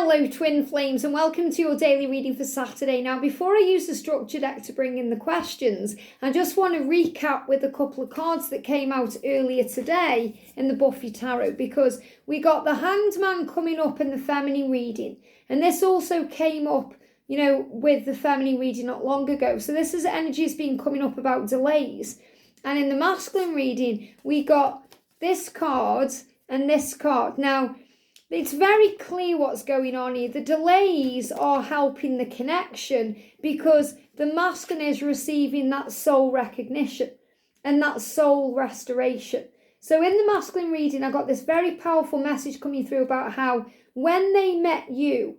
Hello twin flames and welcome to your daily reading for Saturday. Now before I use the structure deck to bring in the questions, I just want to recap with a couple of cards that came out earlier today in the Buffy Tarot, because we got the Hanged Man coming up in the feminine reading, and this also came up, you know, with the feminine reading not long ago. So this is energy has been coming up about delays, and in the masculine reading we got this card and this card. Now it's very clear what's going on here. The delays are helping the connection because the masculine is receiving that soul recognition and that soul restoration. So in the masculine reading, I got this very powerful message coming through about how when they met you,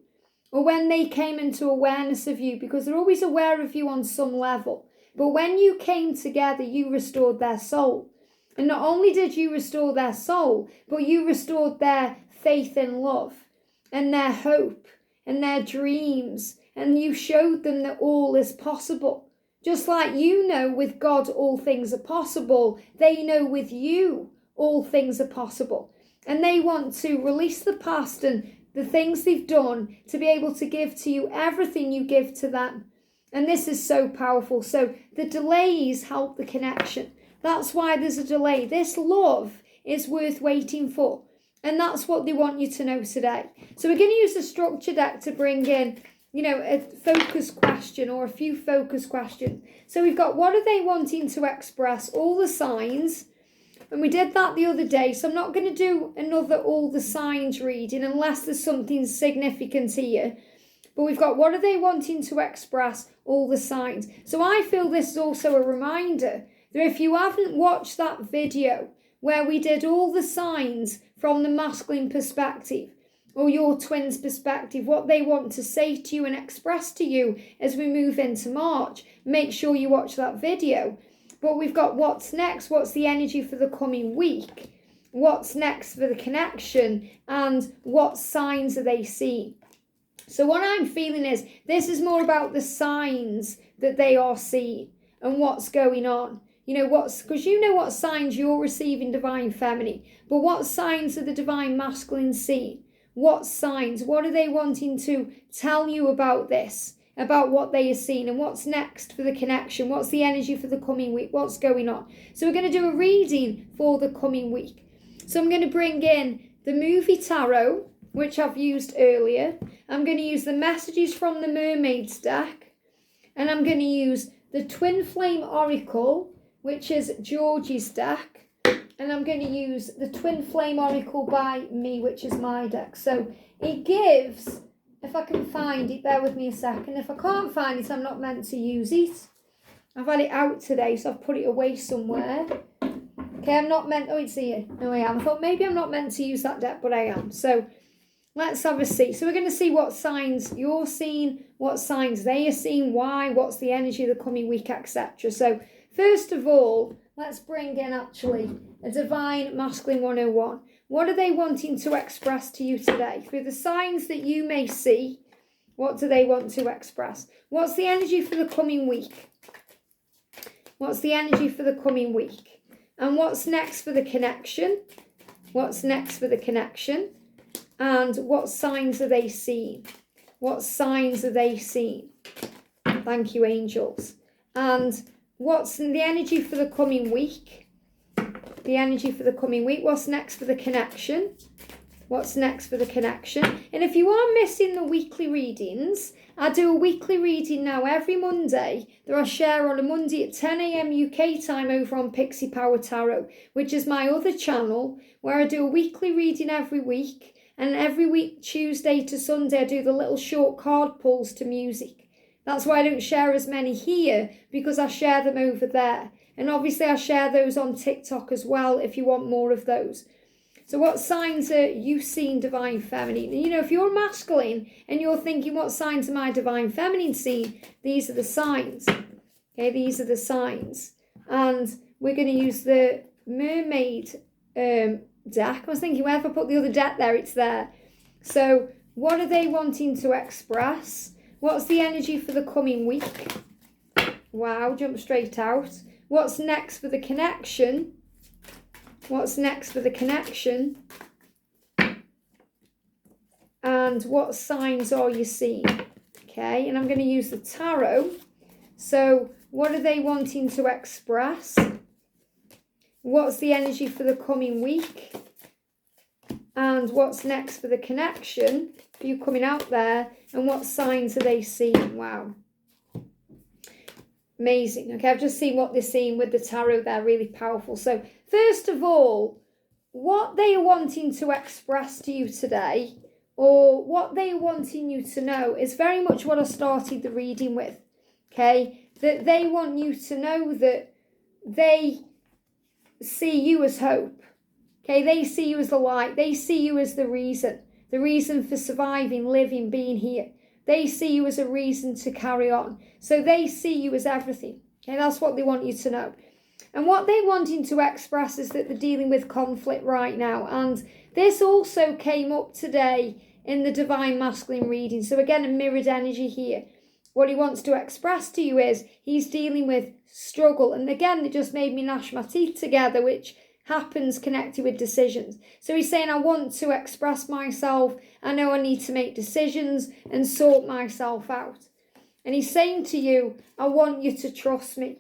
or when they came into awareness of you, because they're always aware of you on some level, but when you came together, you restored their soul. And not only did you restore their soul, but you restored their faith and love and their hope and their dreams, and you showed them that all is possible. Just like you know with God all things are possible, they know with you all things are possible, and they want to release the past and the things they've done to be able to give to you everything you give to them. And this is so powerful. So the delays help the connection. That's why there's a delay. This love is worth waiting for. And that's what they want you to know today. So we're going to use the structure deck to bring in, you know, a focus question or a few focus questions. So we've got, what are they wanting to express? All the signs. And we did that the other day. So I'm not going to do another all the signs reading unless there's something significant here. But we've got, what are they wanting to express? All the signs. So I feel this is also a reminder that if you haven't watched that video where we did all the signs from the masculine perspective, or your twin's perspective, what they want to say to you and express to you as we move into March, make sure you watch that video. But we've got what's next, what's the energy for the coming week, what's next for the connection, and what signs are they seeing. So what I'm feeling is this is more about the signs that they are seeing and what's going on. You know, because you know what signs you're receiving divine feminine, but what signs are the divine masculine seeing? What signs? What are they wanting to tell you about this, about what they are seeing, and what's next for the connection? What's the energy for the coming week? What's going on? So we're going to do a reading for the coming week. So I'm going to bring in the movie tarot, which I've used earlier. I'm going to use the messages from the Mermaids deck, and I'm going to use the Twin Flame Oracle, which is Georgie's deck, and I'm going to use the Twin Flame Oracle by me, which is my deck. So it gives, if I can find it, bear with me a second. If I can't find it, I'm not meant to use it. I've had it out today, so I've put it away somewhere. Okay, I'm not meant, oh, it's here. No, I am. I thought maybe I'm not meant to use that deck, but I am. So let's have a see. So we're going to see what signs you're seeing, what signs they are seeing, why, what's the energy of the coming week, etc. So first of all, let's bring in actually a Divine Masculine 101. What are they wanting to express to you today? Through the signs that you may see, what do they want to express? What's the energy for the coming week? What's the energy for the coming week? And what's next for the connection? What's next for the connection? And what signs are they seeing? What signs are they seeing? Thank you, angels. And what's the energy for the coming week? The energy for the coming week. What's next for the connection? What's next for the connection? And if you are missing the weekly readings, I do a weekly reading now every Monday that I share on a Monday at 10 a.m. UK time over on Pixie Power Tarot, which is my other channel, where I do a weekly reading every week. And every week, Tuesday to Sunday, I do the little short card pulls to music. That's why I don't share as many here, because I share them over there. And obviously I share those on TikTok as well if you want more of those. So what signs are you seeing divine feminine? And you know, if you're masculine and you're thinking, what signs am I divine feminine seeing? These are the signs. Okay, these are the signs. And we're going to use the Mermaid deck. I was thinking, where if I put the other deck there, it's there. So what are they wanting to express? What's the energy for the coming week? Wow, jump straight out. What's next for the connection? What's next for the connection? And And what signs are you seeing? Okay, and I'm going to use the tarot. So what are they wanting to express? What's the energy for the coming week? And what's next for the connection for you coming out there? And what signs are they seeing? Wow. Amazing. Okay, I've just seen what they're seeing with the tarot there. Really powerful. So first of all, what they are wanting to express to you today, or what they are wanting you to know, is very much what I started the reading with. Okay, that they want you to know that they see you as hope. Okay, they see you as the light. They see you as the reason for surviving, living, being here. They see you as a reason to carry on. So they see you as everything. Okay, that's what they want you to know. And what they're wanting to express is that they're dealing with conflict right now. And this also came up today in the Divine Masculine reading. So again, a mirrored energy here. What he wants to express to you is he's dealing with struggle. And again, it just made me gnash my teeth together, which happens connected with decisions. So he's saying, I want to express myself. I know I need to make decisions and sort myself out. And he's saying to you, I want you to trust me.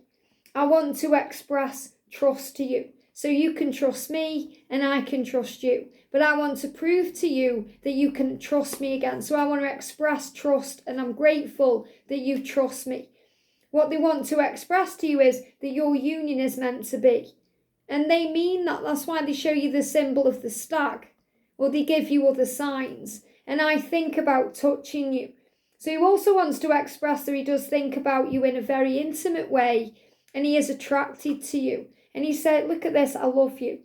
I want to express trust to you. So you can trust me and I can trust you. But I want to prove to you that you can trust me again. So I want to express trust, and I'm grateful that you trust me. What they want to express to you is that your union is meant to be. And they mean that. That's why they show you the symbol of the stag, or they give you other signs. And I think about touching you. So he also wants to express that he does think about you in a very intimate way, and he is attracted to you. And he said, look at this, I love you.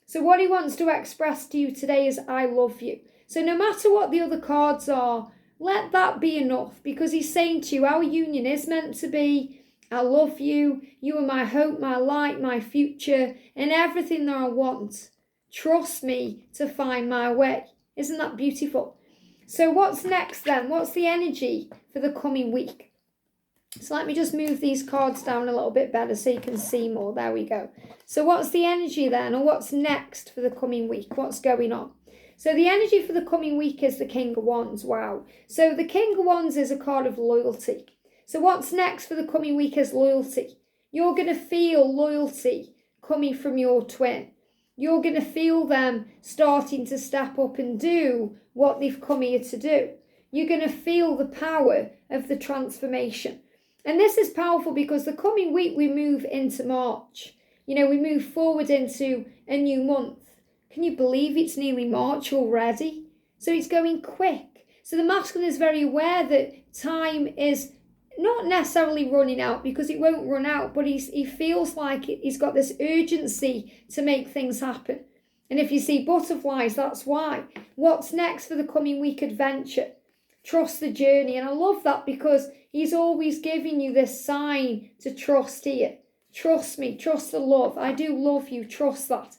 So what he wants to express to you today is, I love you. So no matter what the other cards are, let that be enough, because he's saying to you, our union is meant to be. I love you. You are my hope, my light, my future, and everything that I want. Trust me to find my way. Isn't that beautiful? So what's next then? What's the energy for the coming week? So let me just move these cards down a little bit better so you can see more. There we go. So what's the energy then, or what's next for the coming week? What's going on? So the energy for the coming week is the King of Wands. Wow. So the King of Wands is a card of loyalty. So what's next for the coming week is loyalty. You're going to feel loyalty coming from your twin. You're going to feel them starting to step up and do what they've come here to do. You're going to feel the power of the transformation. And this is powerful because the coming week we move into March. You know, we move forward into a new month. Can you believe it's nearly March already? So it's going quick. So the masculine is very aware that time is not necessarily running out, because it won't run out, but he feels like he's got this urgency to make things happen. And if you see butterflies, that's why. What's next for the coming week? Adventure. Trust the journey. And I love that because he's always giving you this sign to trust here. Trust me. Trust the love. I do love you. Trust that.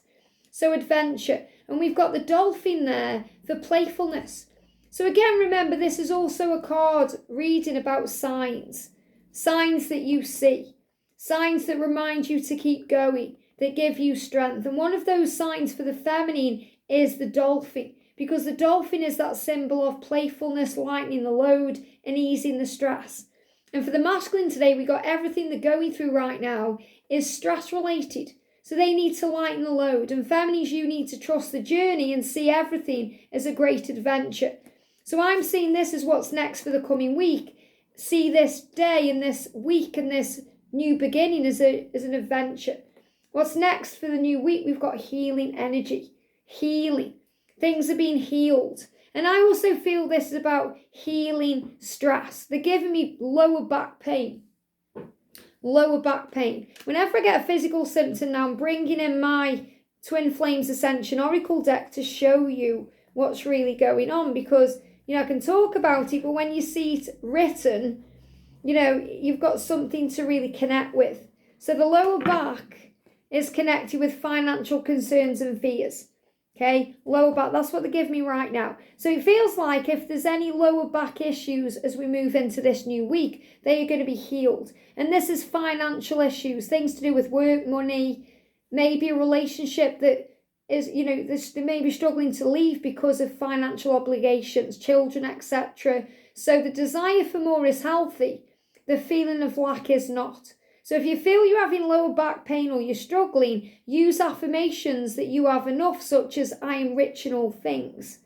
So adventure. And we've got the dolphin there for playfulness. So again, remember, this is also a card reading about signs. Signs that you see. Signs that remind you to keep going. That give you strength. And one of those signs for the feminine is the dolphin. Because the dolphin is that symbol of playfulness, lightening the load and easing the stress. And for the masculine today, we got everything they're going through right now is stress related. So they need to lighten the load. And feminines, you need to trust the journey and see everything as a great adventure. So I'm seeing this as what's next for the coming week. See this day and this week and this new beginning as an adventure. What's next for the new week? We've got healing energy. Healing. Things are being healed. And I also feel this is about healing stress. They're giving me lower back pain. Lower back pain. Whenever I get a physical symptom now, I'm bringing in my Twin Flames Ascension Oracle deck to show you what's really going on. Because, you know, I can talk about it, but when you see it written, you know, you've got something to really connect with. So the lower back is connected with financial concerns and fears. Okay, lower back, that's what they give me right now. So it feels like if there's any lower back issues as we move into this new week, they are going to be healed. And this is financial issues, things to do with work, money, maybe a relationship that is, they may be struggling to leave because of financial obligations, children, etc. So the desire for more is healthy. The feeling of lack is not. So if you feel you're having lower back pain or you're struggling, use affirmations that you have enough, such as I am rich in all things.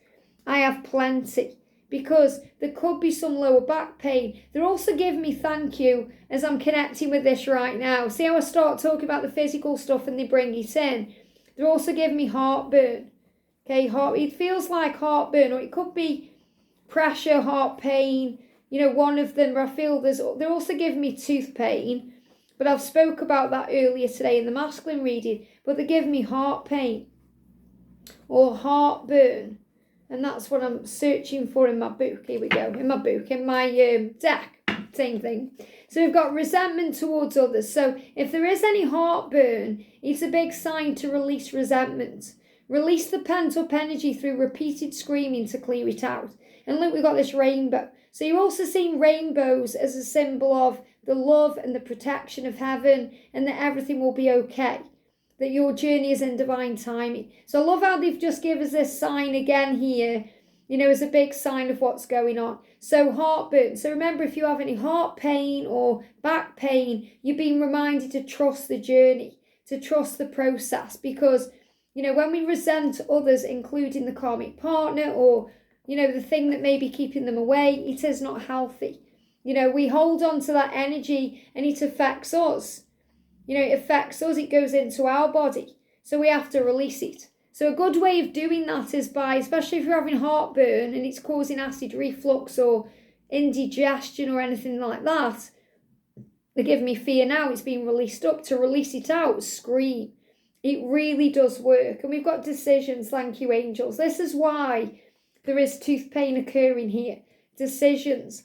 I have plenty. Because there could be some lower back pain. They're also giving me thank you as I'm connecting with this right now. See how I start talking about the physical stuff and they bring it in? They're also giving me heartburn. Okay, it feels like heartburn, or it could be pressure, heart pain. One of them, I feel they're also giving me tooth pain. But I've spoke about that earlier today in the masculine reading. But they're giving me heart pain or heartburn. And that's what I'm searching for in my book. Here we go. In my deck. Same thing. So we've got resentment towards others. So if there is any heartburn, it's a big sign to release resentment. Release the pent-up energy through repeated screaming to clear it out. And look, we've got this rainbow. So you're also seeing rainbows as a symbol of the love and the protection of heaven, and that everything will be okay. That your journey is in divine timing. So I love how they've just given us this sign again here, as a big sign of what's going on. So heartburn. So remember, if you have any heart pain or back pain, you're being reminded to trust the journey, to trust the process. Because, when we resent others, including the karmic partner or, the thing that may be keeping them away, it is not healthy. We hold on to that energy and it affects us. It affects us, it goes into our body. So we have to release it. So a good way of doing that is by, especially if you're having heartburn and it's causing acid reflux or indigestion or anything like that, they're giving me fear now, it's being released up. To release it out, scream. It really does work. And we've got decisions, thank you, angels. This is why there is tooth pain occurring here. Decisions.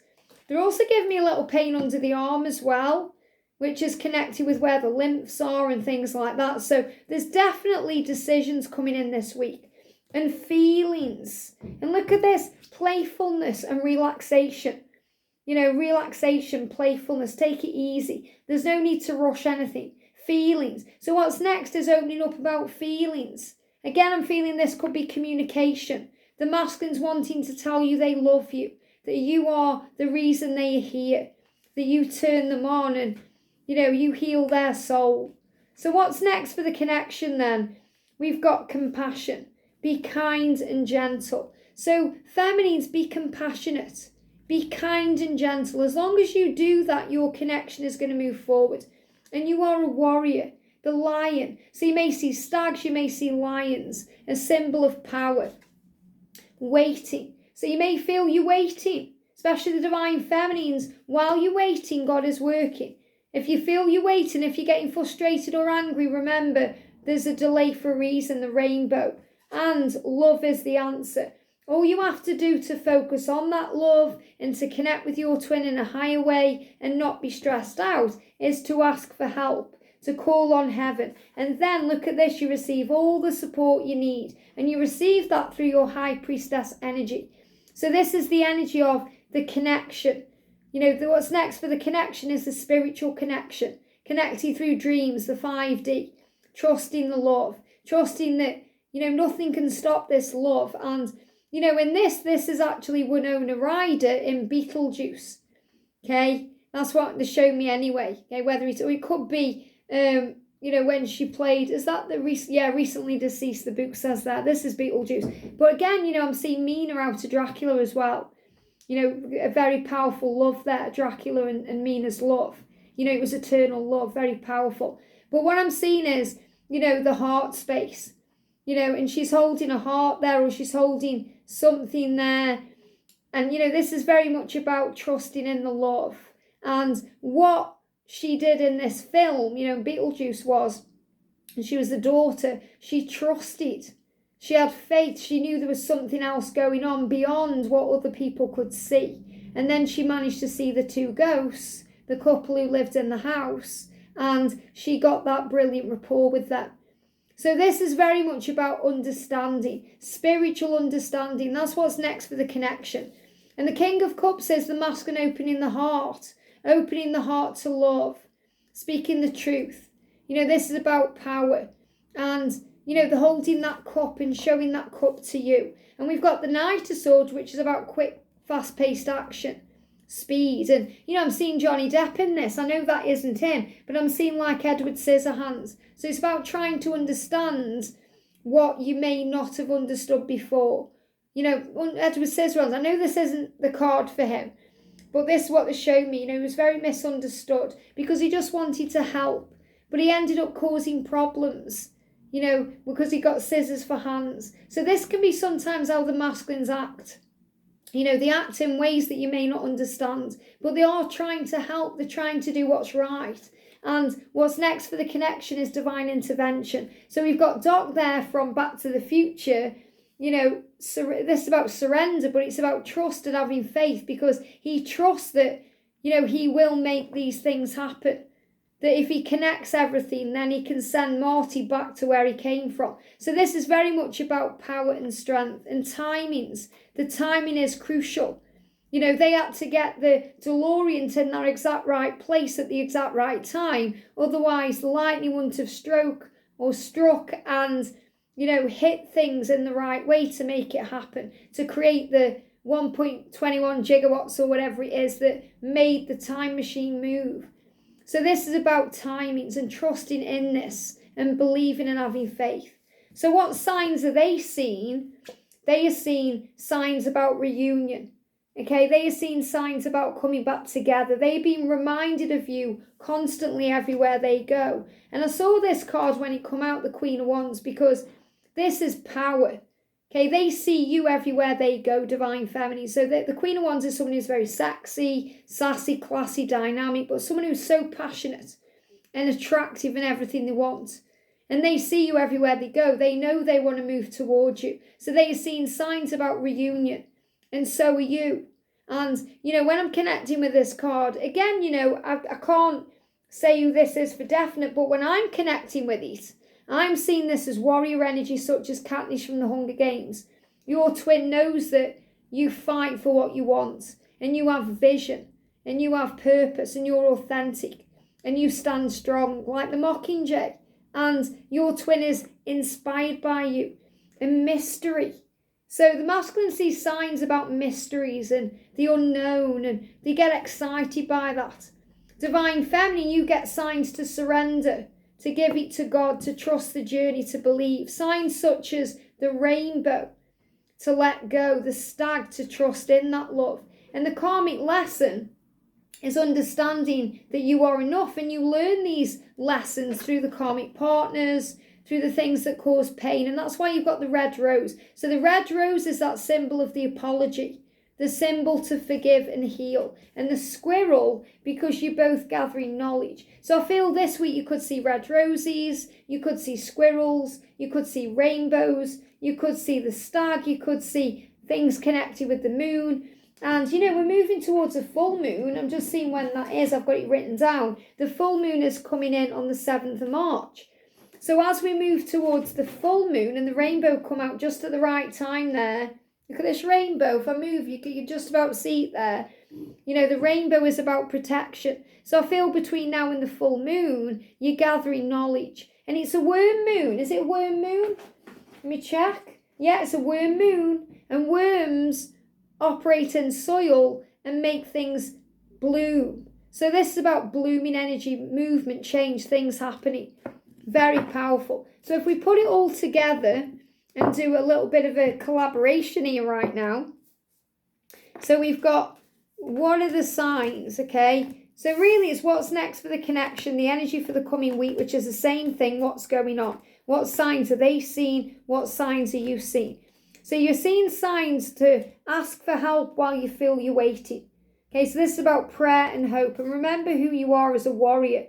They're also giving me a little pain under the arm as well, which is connected with where the lymphs are and things like that. So there's definitely decisions coming in this week. And feelings. And look at this, playfulness and relaxation. Relaxation, playfulness, take it easy. There's no need to rush anything. Feelings. So what's next is opening up about feelings. Again, I'm feeling this could be communication. The masculines wanting to tell you they love you, that you are the reason they are here, that you turn them on and you heal their soul. So what's next for the connection then? We've got compassion. Be kind and gentle. So feminines, be compassionate. Be kind and gentle. As long as you do that, your connection is going to move forward. And you are a warrior, the lion. So you may see stags, you may see lions, a symbol of power. Waiting. So you may feel you're waiting, especially the divine feminines. While you're waiting, God is working. If you feel you're waiting, if you're getting frustrated or angry, remember, there's a delay for a reason, the rainbow. And love is the answer. All you have to do to focus on that love and to connect with your twin in a higher way and not be stressed out is to ask for help, to call on heaven. And then look at this, you receive all the support you need. And you receive that through your high priestess energy. So this is the energy of the connection. What's next for the connection is the spiritual connection. Connecting through dreams, the 5D. Trusting the love. Trusting that, nothing can stop this love. And, in this is actually Winona Ryder in Beetlejuice. Okay? That's what they showed me anyway. Okay? It could be, when she played, is that recently deceased, the book says that. This is Beetlejuice. But again, I'm seeing Mina out of Dracula as well. A very powerful love there, Dracula and Mina's love. It was eternal love, very powerful. But what I'm seeing is, the heart space. And she's holding a heart there, or she's holding something there. And, this is very much about trusting in the love. And what she did in this film, Beetlejuice was, and she was the daughter, she trusted. She had faith. She knew there was something else going on beyond what other people could see. And then she managed to see the two ghosts, the couple who lived in the house, and she got that brilliant rapport with them. So this is very much about understanding, spiritual understanding. That's what's next for the connection. And the King of Cups is the masculine opening the heart to love, speaking the truth. This is about power. And, the holding that cup and showing that cup to you. And we've got the Knight of Swords, which is about quick, fast-paced action, speed. And, I'm seeing Johnny Depp in this. I know that isn't him, but I'm seeing like Edward Scissorhands. So it's about trying to understand what you may not have understood before. Edward Scissorhands, I know this isn't the card for him, but this is what they showed me. He was very misunderstood because he just wanted to help, but he ended up causing problems, because he got scissors for hands. So this can be sometimes how the masculines act. They act in ways that you may not understand, but they are trying to help. They're trying to do what's right. And what's next for the connection is divine intervention. So we've got Doc there from Back to the Future. This is about surrender, but it's about trust and having faith, because he trusts that, he will make these things happen. That if he connects everything, then he can send Marty back to where he came from. So this is very much about power and strength and timings. The timing is crucial. They had to get the DeLorean in that exact right place at the exact right time. Otherwise, the lightning wouldn't have struck and, hit things in the right way to make it happen, to create the 1.21 gigawatts or whatever it is that made the time machine move. So this is about timings and trusting in this and believing and having faith. So what signs are they seeing? They are seeing signs about reunion. Okay, they are seeing signs about coming back together. They're being reminded of you constantly everywhere they go. And I saw this card when it come out, the Queen of Wands, because this is power. Okay, they see you everywhere they go, divine feminine. So the Queen of Wands is someone who's very sexy, sassy, classy, dynamic, but someone who's so passionate and attractive in everything they want. And they see you everywhere they go. They know they want to move towards you. So they are seeing signs about reunion. And so are you. And, when I'm connecting with this card, again, I can't say who this is for definite, but when I'm connecting with it, I'm seeing this as warrior energy, such as Katniss from the Hunger Games. Your twin knows that you fight for what you want, and you have vision, and you have purpose, and you're authentic, and you stand strong like the Mockingjay. And your twin is inspired by you. And mystery. So the masculine sees signs about mysteries and the unknown, and they get excited by that. Divine feminine, you get signs to surrender, to give it to God, to trust the journey, to believe. Signs such as the rainbow, to let go, the stag, to trust in that love. And the karmic lesson is understanding that you are enough, and you learn these lessons through the karmic partners, through the things that cause pain. And that's why you've got the red rose. So the red rose is that symbol of the apology, the symbol to forgive and heal. And the squirrel, because you're both gathering knowledge. So I feel this week you could see red roses, you could see squirrels, you could see rainbows, you could see the stag, you could see things connected with the moon. And, we're moving towards a full moon. I'm just seeing when that is. I've got it written down. The full moon is coming in on the 7th of March. So as we move towards the full moon and the rainbow come out just at the right time there. Look at this rainbow. If I move, you can just about see it there. The rainbow is about protection. So I feel between now and the full moon, you're gathering knowledge. And it's a worm moon. Is it a worm moon? Let me check. Yeah, it's a worm moon. And worms operate in soil and make things bloom. So this is about blooming energy, movement, change, things happening. Very powerful. So if we put it all together and do a little bit of a collaboration here right now. So we've got, what are the signs, okay? So really it's what's next for the connection, the energy for the coming week, which is the same thing, what's going on. What signs are they seeing? What signs are you seeing? So you're seeing signs to ask for help while you feel you're waiting. Okay, so this is about prayer and hope. And remember who you are as a warrior.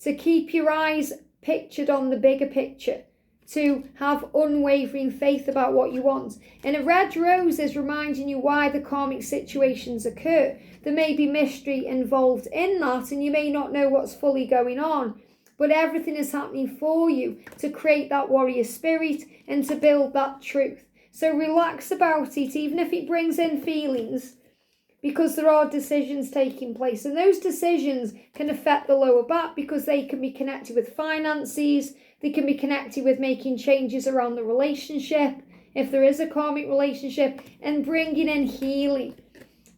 To keep your eyes pictured on the bigger picture. To have unwavering faith about what you want. And a red rose is reminding you why the karmic situations occur. There may be mystery involved in that, and you may not know what's fully going on. But everything is happening for you to create that warrior spirit and to build that truth. So relax about it, even if it brings in feelings, because there are decisions taking place. And those decisions can affect the lower back because they can be connected with finances, They can be connected with making changes around the relationship, if there is a karmic relationship, and bringing in healing.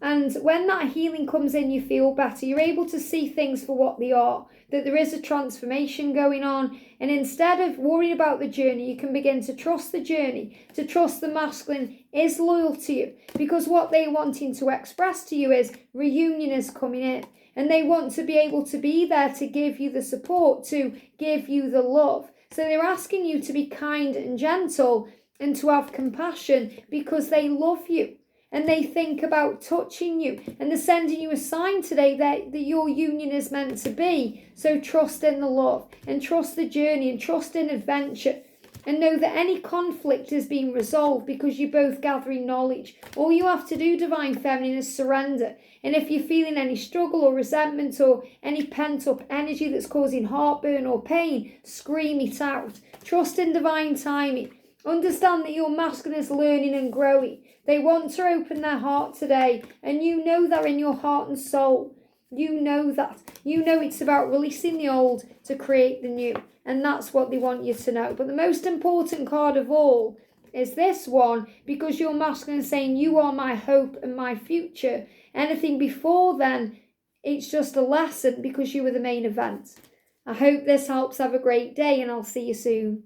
And when that healing comes in, you feel better. You're able to see things for what they are, that there is a transformation going on. And instead of worrying about the journey, you can begin to trust the journey, to trust the masculine is loyal to you. Because what they're wanting to express to you is reunion is coming in. And they want to be able to be there to give you the support, to give you the love. So they're asking you to be kind and gentle and to have compassion because they love you. And they think about touching you. And they're sending you a sign today that your union is meant to be. So trust in the love and trust the journey and trust in adventure. And know that any conflict is being resolved because you're both gathering knowledge. All you have to do, Divine Feminine, is surrender. And if you're feeling any struggle or resentment or any pent-up energy that's causing heartburn or pain, scream it out. Trust in divine timing. Understand that your masculine is learning and growing. They want to open their heart today, and you know that in your heart and soul. You know that. You know it's about releasing the old to create the new, and that's what they want you to know. But the most important card of all is this one, because your masculine is saying, you are my hope and my future. Anything before then, it's just a lesson because you were the main event. I hope this helps. Have a great day, and I'll see you soon.